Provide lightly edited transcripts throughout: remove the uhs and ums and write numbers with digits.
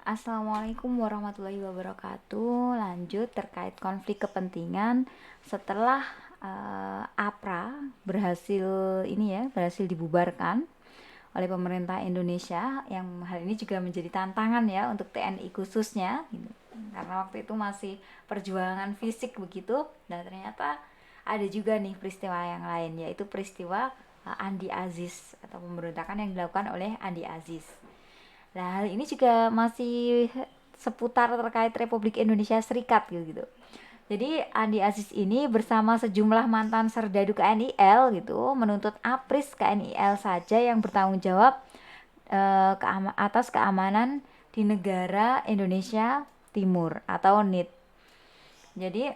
Assalamualaikum warahmatullahi wabarakatuh. Lanjut terkait konflik kepentingan setelah APRA berhasil dibubarkan oleh pemerintah Indonesia, yang hal ini juga menjadi tantangan ya untuk TNI khususnya gitu. Karena waktu itu masih perjuangan fisik begitu, dan ternyata ada juga nih peristiwa yang lain, yaitu peristiwa Andi Aziz atau pemberontakan yang dilakukan oleh Andi Aziz. Nah, hal ini juga masih seputar terkait Republik Indonesia Serikat gitu. Jadi Andi Aziz ini bersama sejumlah mantan serdadu KNIL gitu menuntut APRIS KNIL saja yang bertanggung jawab atas keamanan di negara Indonesia Timur atau NIT. Jadi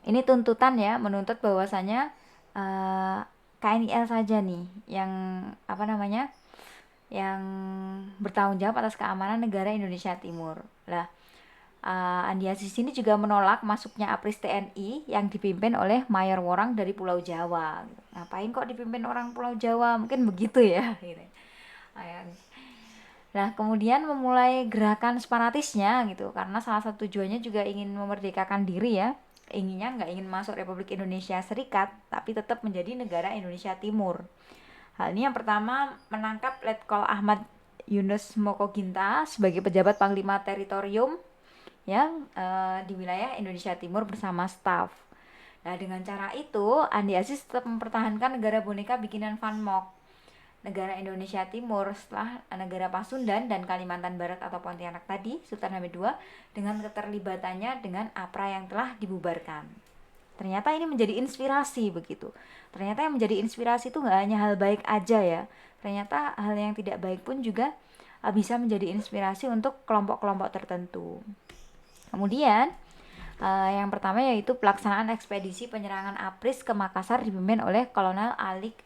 ini tuntutan ya, menuntut bahwasanya KNIL saja nih yang apa namanya yang bertanggung jawab atas keamanan negara Indonesia Timur. Lah, Andi Aziz ini juga menolak masuknya APRIS TNI yang dipimpin oleh Mayor Worang dari Pulau Jawa. Ngapain kok dipimpin orang Pulau Jawa? Mungkin begitu ya. Gitu. Nah, kemudian memulai gerakan separatisnya gitu, karena salah satu tujuannya juga ingin memerdekakan diri ya. Inginnya nggak ingin masuk Republik Indonesia Serikat, tapi tetap menjadi negara Indonesia Timur. Hal ini yang pertama menangkap Letkol Ahmad Yunus Mokoginta sebagai pejabat Panglima Teritorium yang di wilayah Indonesia Timur bersama staf. Nah, dengan cara itu Andi Aziz tetap mempertahankan negara boneka bikinan Van Mock, negara Indonesia Timur, setelah negara Pasundan dan Kalimantan Barat atau Pontianak tadi, Sultan Hamid II, dengan keterlibatannya dengan APRA yang telah dibubarkan. Ternyata ini menjadi inspirasi begitu. Ternyata yang menjadi inspirasi itu nggak hanya hal baik aja ya. Ternyata hal yang tidak baik pun juga bisa menjadi inspirasi untuk kelompok-kelompok tertentu. Kemudian yang pertama yaitu pelaksanaan ekspedisi penyerangan APRIS ke Makassar dipimpin oleh Kolonel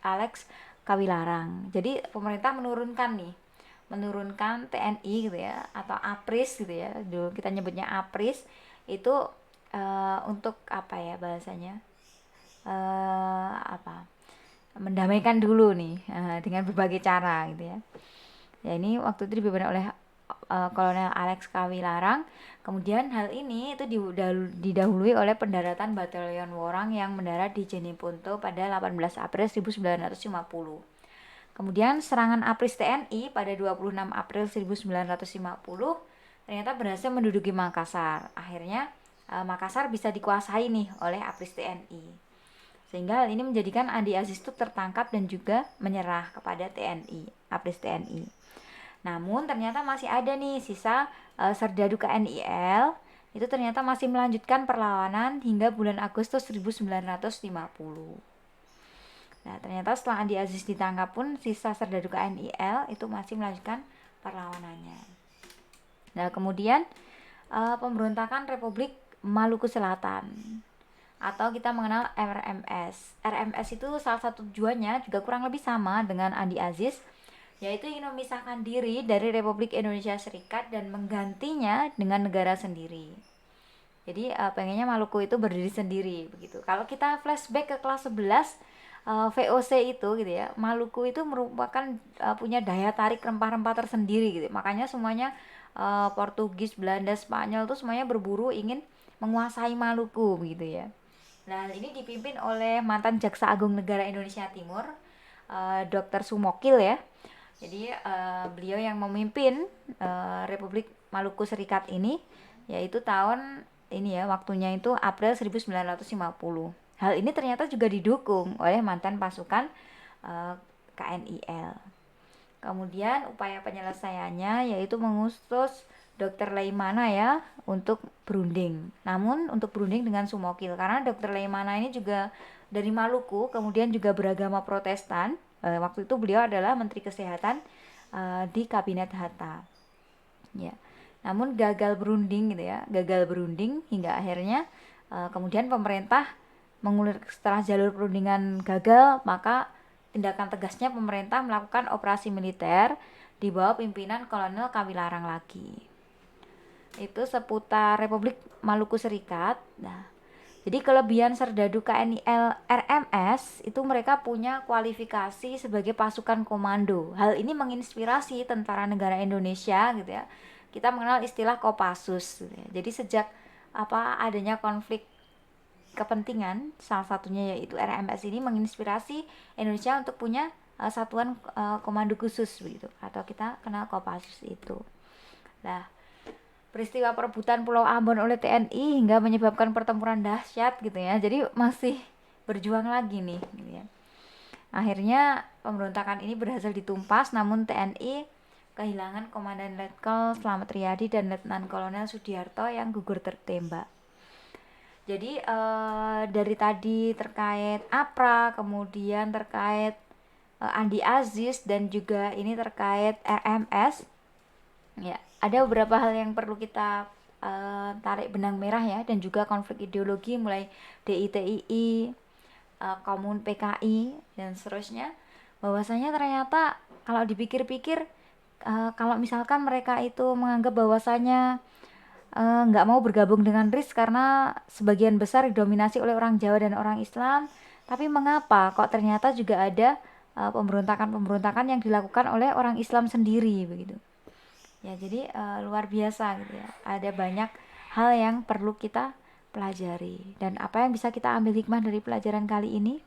Alex Kawilarang. Jadi pemerintah menurunkan TNI gitu ya, atau APRIS gitu ya. Dulu kita nyebutnya APRIS itu untuk apa ya bahasanya? Apa? Mendamaikan dulu nih dengan berbagai cara gitu ya. Ya, ini waktu itu dipimpin oleh Kolonel Alex Kawilarang. Kemudian hal ini itu didahului oleh pendaratan Batalion Worang yang mendarat di Jeneponto pada 18 April 1950. Kemudian serangan APRIS TNI pada 26 April 1950 ternyata berhasil menduduki Makassar. Akhirnya Makassar bisa dikuasai nih oleh APRIS TNI. Sehingga hal ini menjadikan Andi Aziz itu tertangkap dan juga menyerah kepada TNI, APRIS TNI. Namun ternyata masih ada nih sisa serdadu KNIL itu ternyata masih melanjutkan perlawanan hingga bulan Agustus 1950. Nah, ternyata setelah Andi Aziz ditangkap pun sisa serdadu KNIL itu masih melanjutkan perlawanannya. Nah, kemudian pemberontakan Republik Maluku Selatan atau kita mengenal RMS. RMS itu salah satu tujuannya juga kurang lebih sama dengan Andi Aziz, yaitu ingin memisahkan diri dari Republik Indonesia Serikat dan menggantinya dengan negara sendiri. Jadi pengennya Maluku itu berdiri sendiri begitu. Kalau kita flashback ke kelas 11 VOC itu gitu ya, Maluku itu merupakan punya daya tarik rempah-rempah tersendiri gitu. Makanya semuanya Portugis, Belanda, Spanyol tuh semuanya berburu ingin menguasai Maluku begitu ya. Nah, ini dipimpin oleh mantan Jaksa Agung Negara Indonesia Timur, Dr. Sumokil ya. Jadi beliau yang memimpin Republik Maluku Serikat ini, yaitu tahun ini ya, waktunya itu April 1950. Hal ini ternyata juga didukung oleh mantan pasukan KNIL. Kemudian upaya penyelesaiannya yaitu mengutus Dr. Leimana ya untuk berunding. Namun untuk berunding dengan Sumokil, karena Dr. Leimana ini juga dari Maluku, kemudian juga beragama Protestan. Waktu itu beliau adalah Menteri Kesehatan di Kabinet Hatta. Ya. Namun gagal berunding gitu ya, gagal berunding hingga akhirnya kemudian pemerintah mengulir. Setelah jalur perundingan gagal, maka tindakan tegasnya pemerintah melakukan operasi militer di bawah pimpinan Kolonel Kawilarang lagi. Itu seputar Republik Maluku Serikat. Nah, jadi kelebihan serdadu KNIL RMS itu mereka punya kualifikasi sebagai pasukan komando. Hal ini menginspirasi tentara negara Indonesia gitu ya. kita mengenal istilah Kopassus gitu ya. Jadi sejak adanya konflik kepentingan, salah satunya yaitu RMS ini menginspirasi Indonesia untuk punya satuan komando khusus begitu, atau kita kenal Kopassus itu. Nah, peristiwa perebutan Pulau Ambon oleh TNI hingga menyebabkan pertempuran dahsyat gitu ya. Jadi masih berjuang lagi nih gitu ya. Akhirnya pemberontakan ini berhasil ditumpas, namun TNI kehilangan Komandan Letkol Slamet Riyadi dan Letnan Kolonel Sudiarto yang gugur tertembak. Jadi dari tadi terkait APRA, kemudian terkait Andi Aziz, dan juga ini terkait RMS. Ya, ada beberapa hal yang perlu kita tarik benang merah ya, dan juga konflik ideologi mulai DITII, Komun PKI dan seterusnya, bahwasanya ternyata kalau dipikir-pikir kalau misalkan mereka itu menganggap bahwasanya nggak mau bergabung dengan RIS karena sebagian besar didominasi oleh orang Jawa dan orang Islam, tapi mengapa kok ternyata juga ada pemberontakan-pemberontakan yang dilakukan oleh orang Islam sendiri begitu ya. Jadi luar biasa gitu ya, ada banyak hal yang perlu kita pelajari. Dan apa yang bisa kita ambil hikmah dari pelajaran kali ini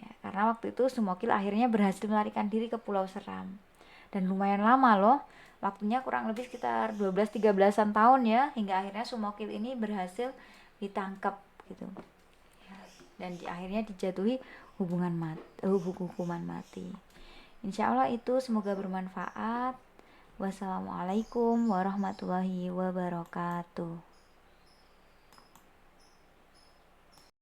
ya, karena waktu itu Sumokil akhirnya berhasil melarikan diri ke Pulau Seram, dan lumayan lama loh, waktunya kurang lebih sekitar 12-13an tahun ya, hingga akhirnya Sumokil ini berhasil ditangkap gitu ya, dan akhirnya dijatuhi hukuman mati. Insya Allah itu semoga bermanfaat. Wassalamualaikum warahmatullahi wabarakatuh.